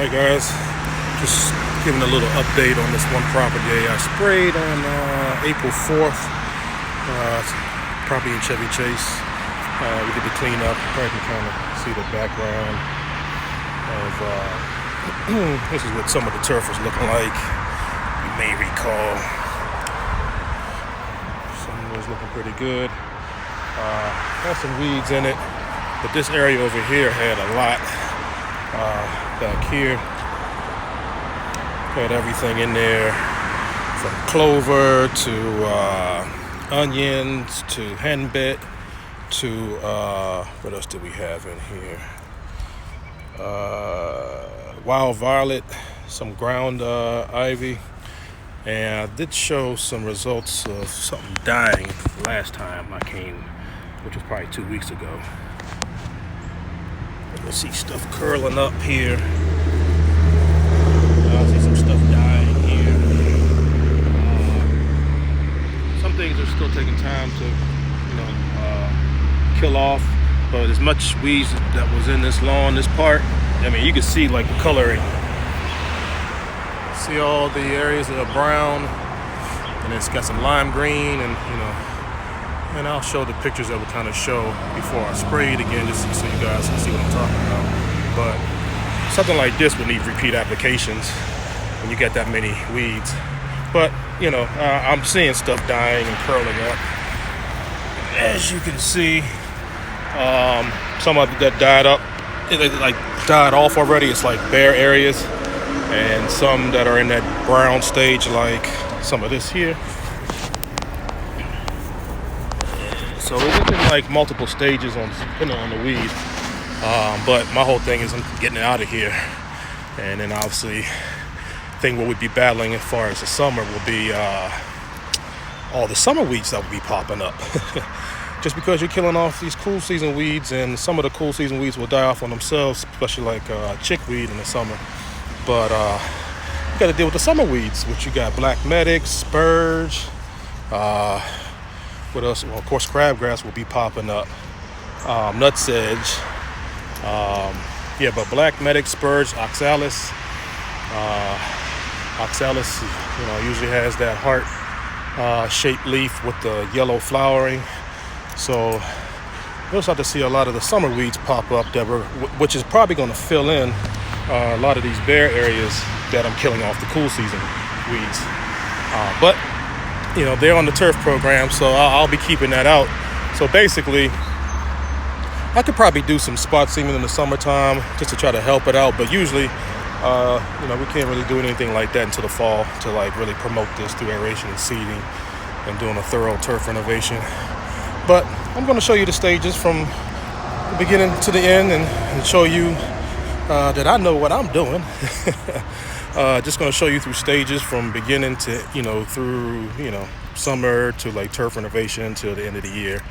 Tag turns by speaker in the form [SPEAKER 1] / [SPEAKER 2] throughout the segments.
[SPEAKER 1] Alright guys, just giving a little update on this one property I sprayed on April 4th. Property in Chevy Chase. We did the cleanup. You probably can kind of see the background of this is what some of the turf was looking like. You may recall. Some was looking pretty good. Had some weeds in it, but this area over here had a lot. Back here, had everything in there from clover to onions to henbit to what else do we have in here? Wild violet, some ground ivy, and I did show some results of something dying last time I came, which was probably 2 weeks ago. You'll see stuff curling up here. I see some stuff dying here. Some things are still taking time to, kill off. But as much weeds that was in this lawn, this part, I mean, you can see like the coloring. See all the areas that are brown, and it's got some lime green, and and I'll show the pictures that will kind of show before I spray it again, just so you guys can see what I'm talking about. But something like this would need repeat applications when you get that many weeds. But I'm seeing stuff dying and curling up. As you can see, some of it that died up, it like died off already. It's like bare areas, and some that are in that brown stage, like some of this here. So it's in like multiple stages on the weed. But my whole thing is I'm getting it out of here. And then obviously, I think what we'd be battling as far as the summer will be all the summer weeds that will be popping up. Just because you're killing off these cool season weeds, and some of the cool season weeds will die off on themselves, especially like chickweed in the summer. But you got to deal with the summer weeds, which you got black medic, spurge, what else? Well, of course, crabgrass will be popping up. Nutsedge. But black medic, spurge, oxalis. Oxalis, usually has that heart-shaped leaf with the yellow flowering. So you'll start to see a lot of the summer weeds pop up, which is probably going to fill in a lot of these bare areas that I'm killing off the cool season weeds. But they're on the turf program, so I'll be keeping that out. So basically, I could probably do some spot seaming in the summertime just to try to help it out. But usually, we can't really do anything like that until the fall to like really promote this through aeration and seeding and doing a thorough turf renovation. But I'm going to show you the stages from the beginning to the end and show you that I know what I'm doing. Just going to show you through stages from beginning to, through, summer to like turf renovation till the end of the year.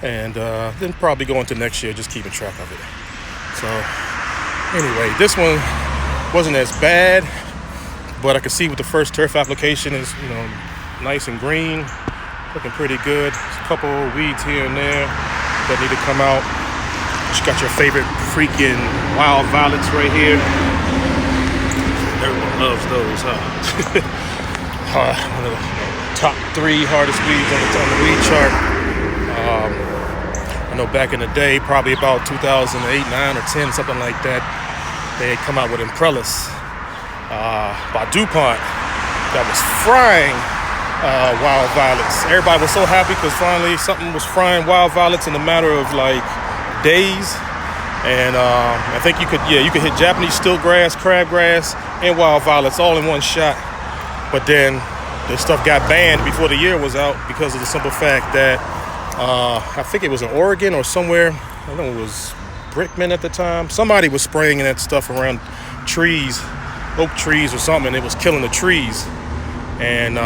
[SPEAKER 1] And then probably go into next year, just keeping track of it. So anyway, this one wasn't as bad, but I could see with the first turf application is, nice and green, looking pretty good. There's a couple weeds here and there that need to come out. You got your favorite freaking wild violets right here. Everyone loves those, huh? One of the top 3 hardest weeds on the weed chart. I know back in the day, probably about 2008, 9, or 10, something like that, they had come out with Imprellis by DuPont that was frying wild violets. Everybody was so happy because finally something was frying wild violets in a matter of like days. And I think you could hit Japanese stiltgrass, crabgrass, and wild violets all in one shot. But then the stuff got banned before the year was out because of the simple fact that I think it was in Oregon or somewhere. I don't know, it was Brickman at the time. Somebody was spraying that stuff around trees, oak trees or something, and it was killing the trees. And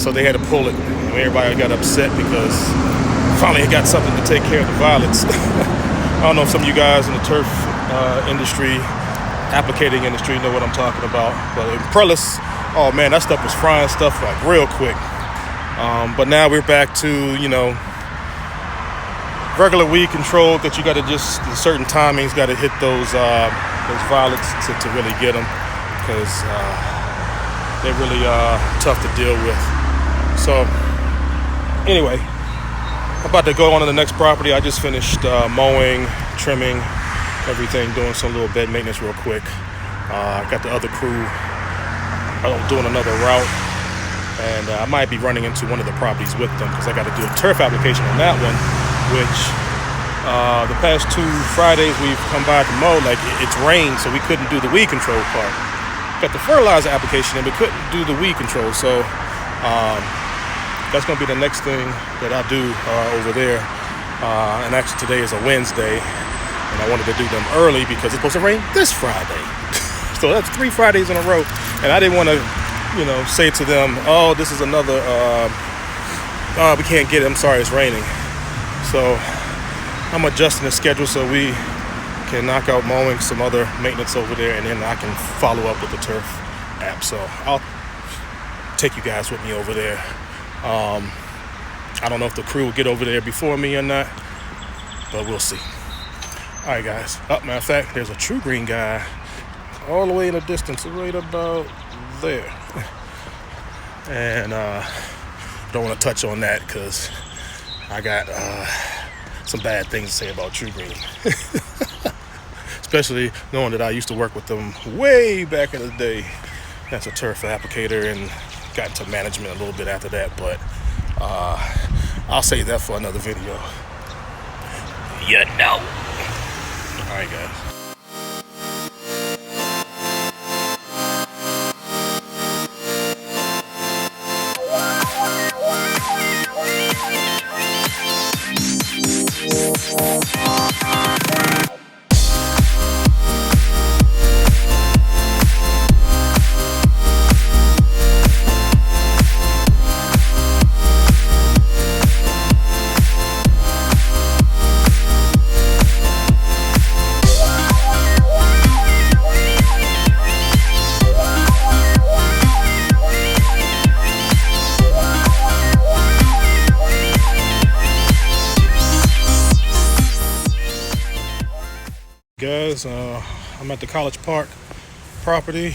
[SPEAKER 1] so they had to pull it. And everybody got upset because finally it got something to take care of the violets. I don't know if some of you guys in the turf industry, applicating industry, know what I'm talking about. But Imprellis, oh man, that stuff was frying stuff like real quick. But now we're back to, regular weed control that you got to just certain timings got to hit those violets to really get them, because they're really tough to deal with. So anyway, I'm about to go on to the next property. I just finished mowing, trimming, everything, doing some little bed maintenance real quick. I got the other crew doing another route, and I might be running into one of the properties with them because I got to do a turf application on that one, which the past 2 Fridays we've come by to mow, like it's rained, so we couldn't do the weed control part. Got the fertilizer application and we couldn't do the weed control, so that's going to be the next thing that I do over there. And actually today is a Wednesday, and I wanted to do them early because it's supposed to rain this Friday. So that's 3 Fridays in a row, and I didn't want to, say to them, oh, this is another, we can't get it, I'm sorry, it's raining. So I'm adjusting the schedule so we can knock out mowing, some other maintenance over there, and then I can follow up with the turf app. So I'll take you guys with me over there. I don't know if the crew will get over there before me or not, but we'll see. All right, guys. Matter of fact, there's a True Green guy all the way in the distance, right about there. And don't want to touch on that because I got some bad things to say about True Green. Especially knowing that I used to work with them way back in the day. That's a turf applicator, and got into management a little bit after that, but I'll save that for another video. All right, guys. Guys, I'm at the College Park property.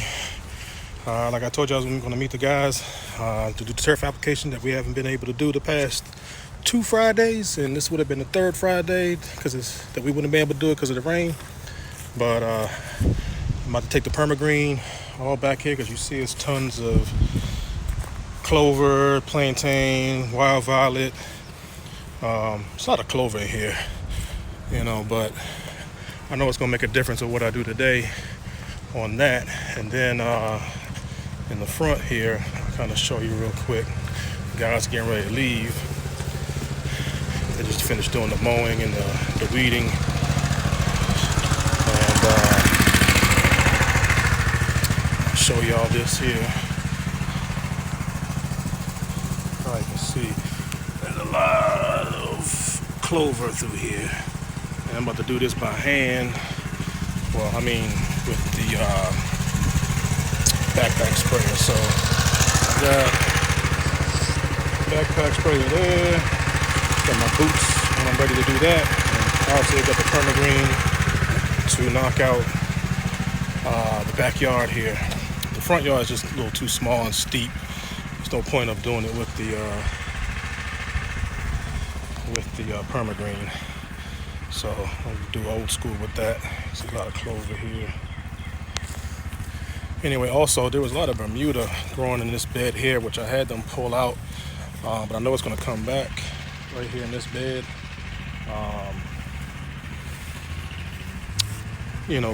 [SPEAKER 1] Like I told you, I was going to meet the guys to do the turf application that we haven't been able to do the past 2 Fridays, and this would have been the 3rd Friday that we wouldn't have been able to do it because of the rain. But I'm about to take the permagreen all back here because you see it's tons of clover, plantain, wild violet. It's not a clover in here, but I know it's gonna make a difference of what I do today on that. And then in the front here, I'll kind of show you real quick. The guys getting ready to leave. They just finished doing the mowing and the weeding. And I'll show y'all this here. You can see there's a lot of clover through here. And I'm about to do this by hand. Well, I mean, with the backpack sprayer. So I got backpack sprayer there. Got my boots when I'm ready to do that. And also got the permagreen to knock out the backyard here. The front yard is just a little too small and steep. There's no point of doing it with the permagreen. So I'll do old school with that. There's a lot of clover here. Anyway, also there was a lot of Bermuda growing in this bed here, which I had them pull out, but I know it's going to come back right here in this bed.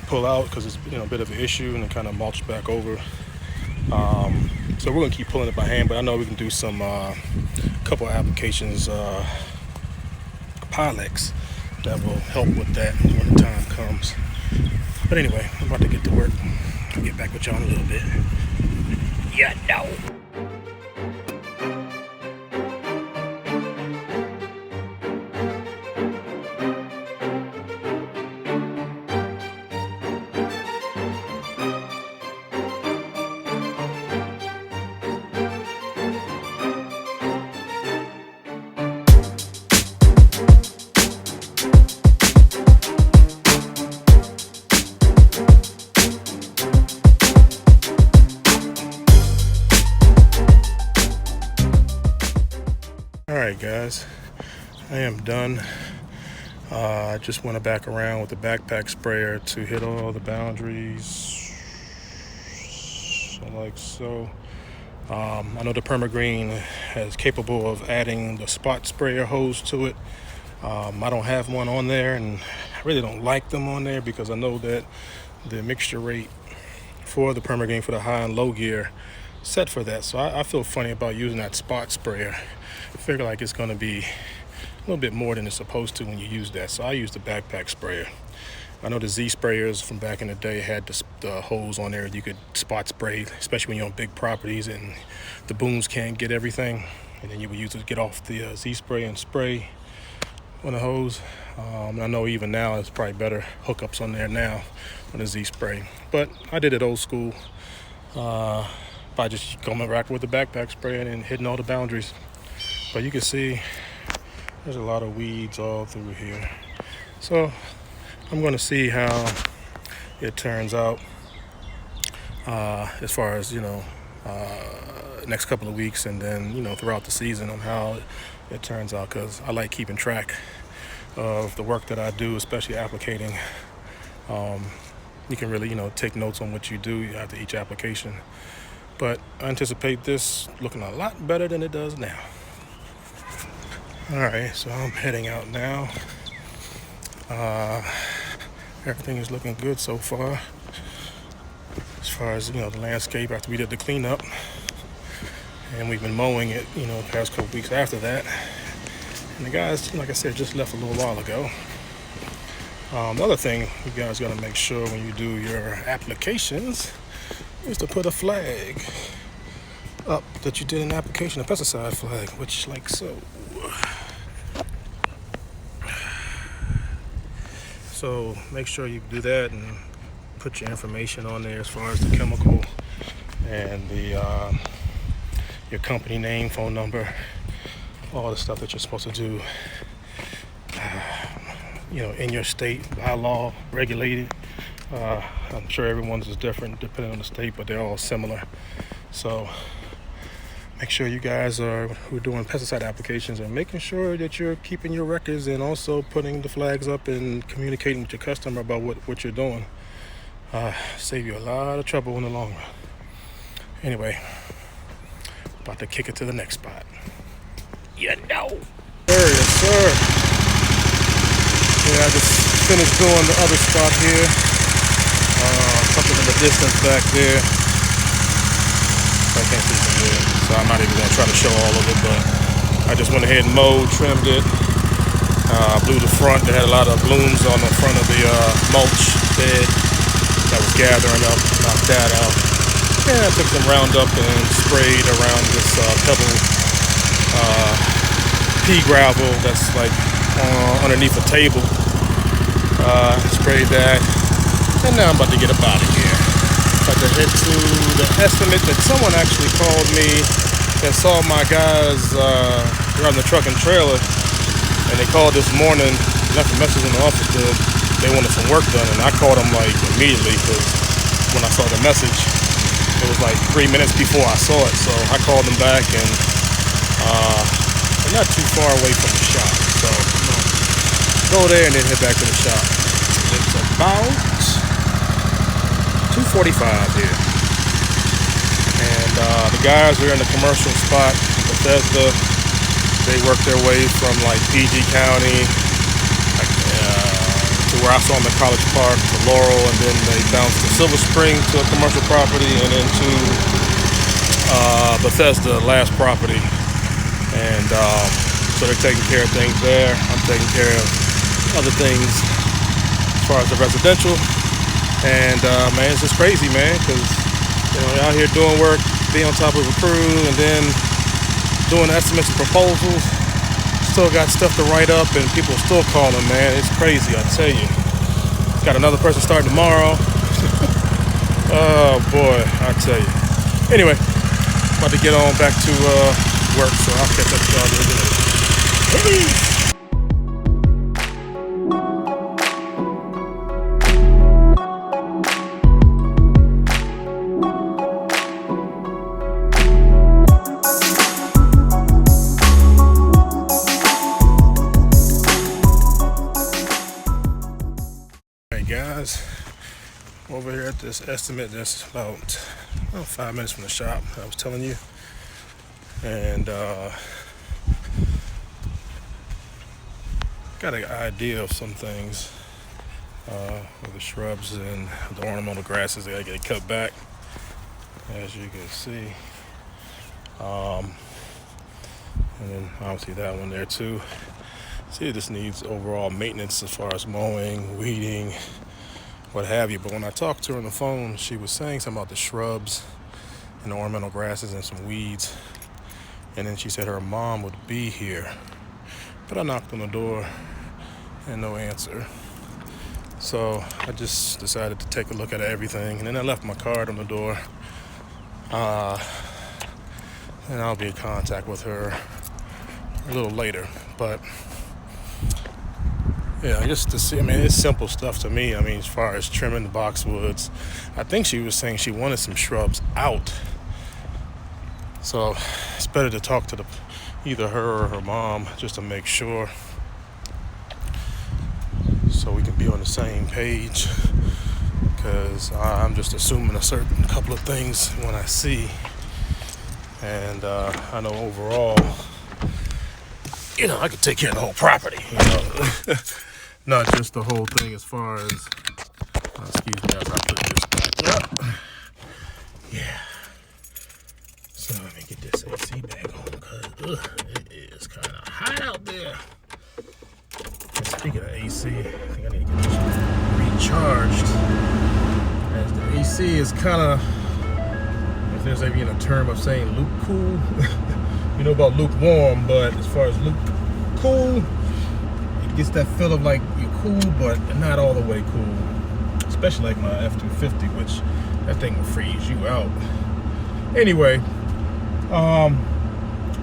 [SPEAKER 1] Pull out because it's a bit of an issue, and then kind of mulch back over. So we're going to keep pulling it by hand, but I know we can do some couple applications, Pilex, that will help with that when the time comes. But anyway, I'm about to get to work. I'll get back with y'all in a little bit. All right, guys, I am done. I just went back around with the backpack sprayer to hit all the boundaries, so like so. I know the Permagreen is capable of adding the spot sprayer hose to it. I don't have one on there, and I really don't like them on there because I know that the mixture rate for the Permagreen for the high and low gear set for that. So I feel funny about using that spot sprayer. I figure like it's going to be a little bit more than it's supposed to when you use that. So I use the backpack sprayer. I know the Z sprayers from back in the day had the hose on there. You could spot spray, especially when you're on big properties and the booms can't get everything. And then you would use it to get off the Z spray and spray on the hose. I know even now it's probably better hookups on there now on the Z spray. But I did it old school by just going back with the backpack spray and hitting all the boundaries. But you can see there's a lot of weeds all through here. So I'm going to see how it turns out as far as, next couple of weeks, and then, throughout the season on how it turns out, because I like keeping track of the work that I do, especially applicating. You can really, take notes on what you do after each application. But I anticipate this looking a lot better than it does now. All right, so I'm heading out now. Everything is looking good so far. As far as, the landscape after we did the cleanup. And we've been mowing it, the past couple weeks after that. And the guys, like I said, just left a little while ago. The other thing you guys got to make sure when you do your applications is to put a flag up that you did an application, a pesticide flag, which like so. So make sure you do that and put your information on there as far as the chemical and the your company name, phone number, all the stuff that you're supposed to do, in your state, by law, regulated. I'm sure everyone's is different depending on the state, but they're all similar. So make sure you guys who are doing pesticide applications are making sure that you're keeping your records and also putting the flags up and communicating with your customer about what you're doing. Save you a lot of trouble in the long run. Anyway, about to kick it to the next spot. Sir, yes, sir. Yeah, I just finished doing the other spot here. Something in the distance back there. I can't see from here, so I'm not even going to try to show all of it, but I just went ahead and mowed, trimmed it, blew the front. They had a lot of blooms on the front of the mulch bed that was gathering up, knocked that out. And I took some Roundup and sprayed around this pebble pea gravel that's like underneath a table. Sprayed that, and now I'm about to get up out of here. About to head to the estimate that someone actually called me that saw my guys driving the truck and trailer, and they called this morning, left a message in the office that they wanted some work done, and I called them like immediately because when I saw the message, it was like 3 minutes before I saw it. So I called them back, and they're not too far away from the shop, so go there and then head back to the shop. It's about 2:45 here, and the guys are in the commercial spot, Bethesda. They work their way from like PG County, to where I saw them at College Park, to Laurel, and then they bounced to Silver Spring to a commercial property, and then to Bethesda, last property. And so they're taking care of things there. I'm taking care of other things as far as the residential. And man, it's just crazy, man, because you're out here doing work, being on top of a crew, and then doing estimates and proposals. Still got stuff to write up, and people are still calling, man. It's crazy, I tell you. Got another person starting tomorrow. Oh boy, I tell you. Anyway, about to get on back to work, so I'll catch up with y'all a little bit later. Peace. over here at this estimate that's about 5 minutes from the shop I was telling you. And got an idea of some things with the shrubs and the ornamental grasses that get cut back, as you can see. And then obviously that one there too. See, it just needs overall maintenance as far as mowing, weeding, what have you. But when I talked to her on the phone, she was saying something about the shrubs and the ornamental grasses and some weeds. And then she said her mom would be here. But I knocked on the door and no answer. So I just decided to take a look at everything. And then I left my card on the door. And I'll be in contact with her a little later. But yeah, just to see, I mean, it's simple stuff to me. I mean, as far as trimming the boxwoods, I think she was saying she wanted some shrubs out. So it's better to talk to either her or her mom just to make sure, so we can be on the same page. Because I'm just assuming a certain couple of things when I see. And I know overall, I could take care of the whole property, not just the whole thing as far as, excuse me as I put this back up. Yeah. So let me get this AC back on, because it is kind of hot out there. And speaking of AC, I think I need to get this recharged. As the AC is kind of, if there's even a term of saying lukecool, you know about lukewarm, but as far as cool, it gets that feel of like you're cool, but not all the way cool. Especially like my F-250, which that thing will freeze you out. Anyway,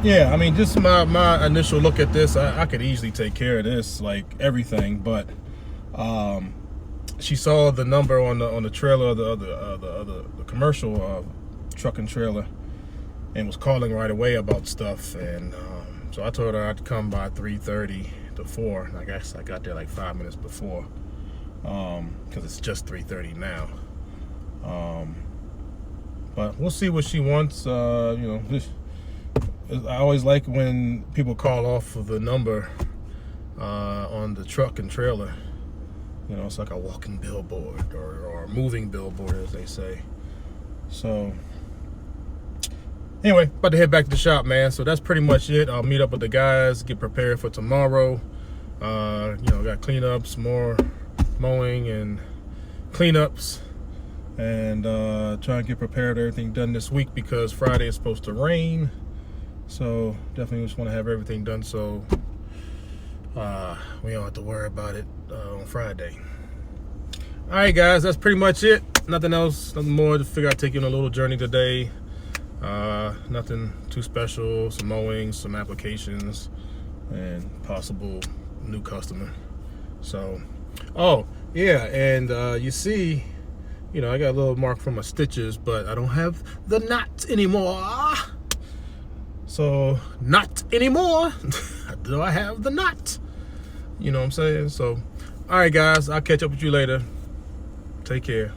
[SPEAKER 1] yeah, I mean, just my initial look at this, I could easily take care of this, like everything, but she saw the number on the trailer of the commercial truck and trailer, and was calling right away about stuff. And so I told her I'd come by 3:30 to 4. I guess I got there like 5 minutes before, because it's just 3:30 now. But we'll see what she wants. I always like when people call off of the number on the truck and trailer. It's like a walking billboard or a moving billboard, as they say. So anyway, about to head back to the shop, man. So that's pretty much it. I'll meet up with the guys, get prepared for tomorrow. Got cleanups, more mowing and cleanups, and try and get prepared, everything done this week, because Friday is supposed to rain. So definitely just want to have everything done so we don't have to worry about it on Friday. All right, guys, that's pretty much it. Nothing else, nothing more. To figure I'd take you on a little journey today. Nothing too special. Some mowing, some applications, and possible new customer. So, oh yeah, and you see, I got a little mark from my stitches, but I don't have the knot anymore. So, not anymore. Do I have the knot? You know what I'm saying? So, all right, guys, I'll catch up with you later. Take care.